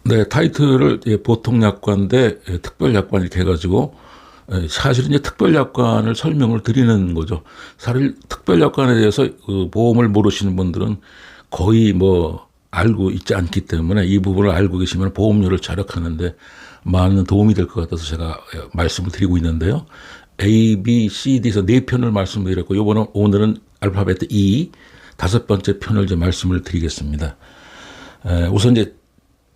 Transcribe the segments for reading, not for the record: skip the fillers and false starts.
네, 타이틀을 보통약관 대 특별약관 이렇게 해가지고 사실은 이제 특별약관을 설명을 드리는 거죠. 사실 특별약관에 대해서 그 보험을 모르시는 분들은 거의 뭐 알고 있지 않기 때문에 이 부분을 알고 계시면 보험료를 절약하는데 많은 도움이 될 것 같아서 제가 말씀을 드리고 있는데요. A, B, C, D에서 네 편을 말씀드렸고 오늘은 알파벳 E 다섯 번째 편을 이제 말씀을 드리겠습니다. 우선 이제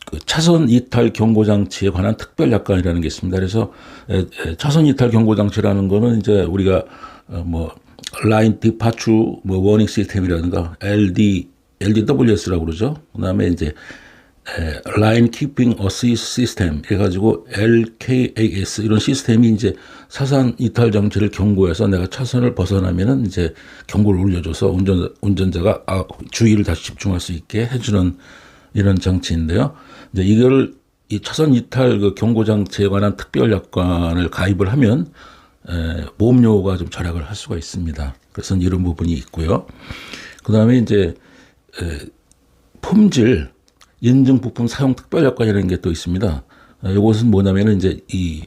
그 차선 이탈 경고 장치에 관한 특별 약관이라는 게 있습니다. 그래서 차선 이탈 경고 장치라는 거는 이제 우리가 뭐 라인 디파추 뭐 워닝 시스템이라든가 LDWS라고 그러죠. 그다음에 이제 라인 키핑 어시스트 시스템 해가지고 LKAS 이런 시스템이 이제 차선 이탈 장치를 경고해서 내가 차선을 벗어나면은 이제 경고를 울려줘서 운전자가 주의를 다시 집중할 수 있게 해주는 이런 장치인데요. 이제 이걸 이 차선 이탈 그 경고 장치에 관한 특별 약관을 가입을 하면 보험료가 좀 절약을 할 수가 있습니다. 그래서 이런 부분이 있고요. 그다음에 이제 품질 인증 부품 사용 특별 약관이라는 게 또 있습니다. 이것은 뭐냐면은 이제 이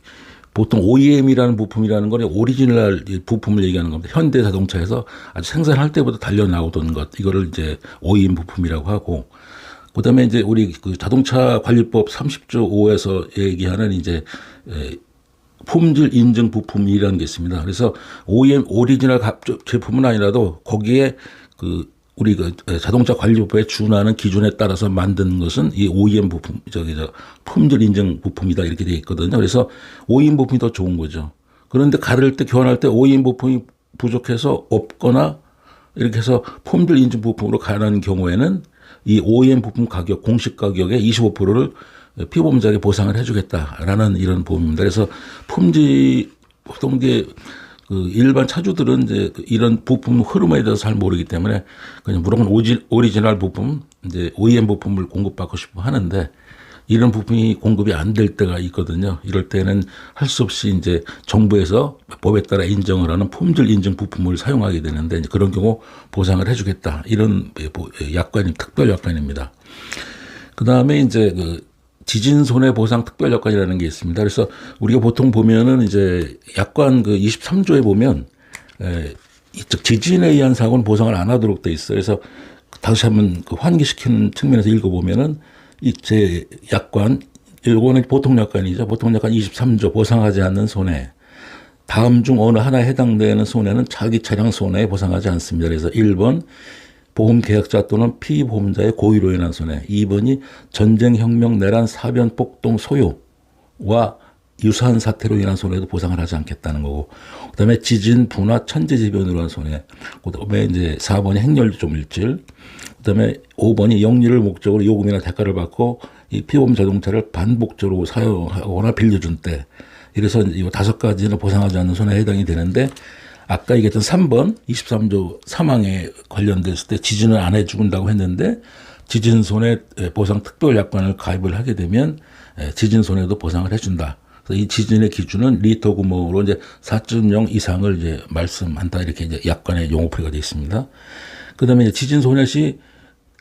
보통 OEM이라는 부품이라는 건 오리지널 부품을 얘기하는 겁니다. 현대 자동차에서 아주 생산할 때부터 달려 나오던 것 이거를 이제 OEM 부품이라고 하고. 그다음에 이제 우리 그 자동차 관리법 30조 5에서 얘기하는 이제 품질 인증 부품이라는 게 있습니다. 그래서 OEM 오리지널 제품은 아니라도 거기에 그 우리 그 자동차 관리법에 준하는 기준에 따라서 만든 것은 이 OEM 부품, 품질 인증 부품이다 이렇게 되어 있거든요. 그래서 OEM 부품이 더 좋은 거죠. 그런데 가를 때 교환할 때 OEM 부품이 부족해서 없거나 이렇게 해서 품질 인증 부품으로 가는 경우에는 이 OEM 부품 가격, 공식 가격의 25%를 피보험자에게 보상을 해주겠다라는 이런 보험입니다. 그래서 품질, 보통 이제 그 일반 차주들은 이제 이런 부품 흐름에 대해서 잘 모르기 때문에 그냥 무조건 오리지널 부품, 이제 OEM 부품을 공급받고 싶어 하는데 이런 부품이 공급이 안 될 때가 있거든요. 이럴 때는 할 수 없이 이제 정부에서 법에 따라 인정을 하는 품질 인증 부품을 사용하게 되는데 그런 경우 보상을 해주겠다. 이런 약관이 특별 약관입니다. 그 다음에 이제 그 지진 손해 보상 특별 약관이라는 게 있습니다. 그래서 우리가 보통 보면은 이제 약관 그 23조에 보면 이쪽 지진에 의한 사고는 보상을 안 하도록 돼 있어요. 그래서 다시 한번 그 환기시키는 측면에서 읽어보면은 제 약관, 이거는 보통 약관이죠. 보통 약관 23조 보상하지 않는 손해. 다음 중 어느 하나에 해당되는 손해는 자기 차량 손해에 보상하지 않습니다. 그래서 1번 보험 계약자 또는 피보험자의 고의로 인한 손해. 2번이 전쟁, 혁명, 내란, 사변, 폭동, 소요와 유사한 사태로 인한 손해도 보상을 하지 않겠다는 거고. 그다음에 지진, 분화, 천재지변으로 한 손해. 그다음에 이제 4번이 행렬조물질. 그다음에 5번이 영리를 목적으로 요금이나 대가를 받고 이 피보험 자동차를 반복적으로 사용하거나 빌려준 때. 이래서 이 5가지는 보상하지 않는 손해에 해당이 되는데 아까 얘기했던 3번 23조 사망에 관련됐을 때 지진을 안 해준다고 했는데 지진 손해 보상 특별 약관을 가입을 하게 되면 지진 손해도 보상을 해준다. 그래서 이 지진의 기준은 리터 규모로 이제 4.0 이상을 이제 말씀한다 이렇게 이제 약관의 용어풀이가 되어 있습니다. 그다음에 이제 지진 손해 시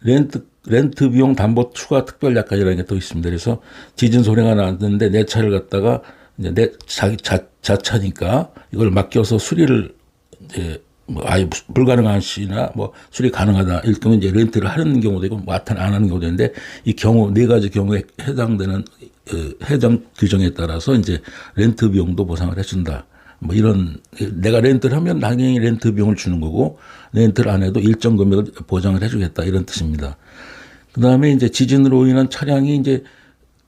렌트 비용 담보 추가 특별 약관이라는 게 또 있습니다. 그래서 지진 손해가 났는데 내 차를 갖다가 이제 내 자기 자차니까 이걸 맡겨서 수리를 이제 뭐 아예 불가능한 시나 뭐 수리 가능하다 이럴 경우 이제 렌트를 하는 경우도 있고 안 하는 경우도 있는데 이 경우 네 가지 경우에 해당되는 해당 규정에 따라서 이제 렌트 비용도 보상을 해준다. 뭐 이런 내가 렌트를 하면 당연히 렌트 비용을 주는 거고 렌트를 안 해도 일정 금액을 보장을 해주겠다 이런 뜻입니다. 그 다음에 이제 지진으로 인한 차량이 이제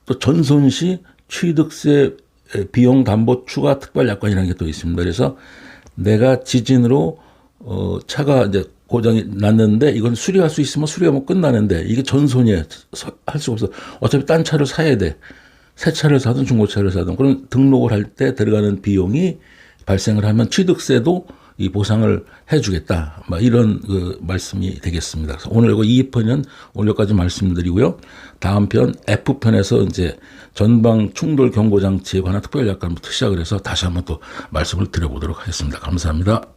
또 전손 시 취득세 비용 담보 추가 특별 약관이라는 게 또 있습니다. 그래서 내가 지진으로 차가 이제 고장이 났는데 이건 수리할 수 있으면 수리하면 끝나는데 이게 전손이에요. 할 수가 없어. 어차피 딴 차를 사야 돼. 새 차를 사든 중고차를 사든 그런 등록을 할 때 들어가는 비용이 발생을 하면 취득세도 이 보상을 해주겠다. 이런 그 말씀이 되겠습니다. 그래서 오늘 이거 2편은 오늘까지 말씀드리고요. 다음 편 F편에서 이제 전방 충돌 경고 장치에 관한 특별 약관부터 시작을 해서 다시 한번 또 말씀을 드려보도록 하겠습니다. 감사합니다.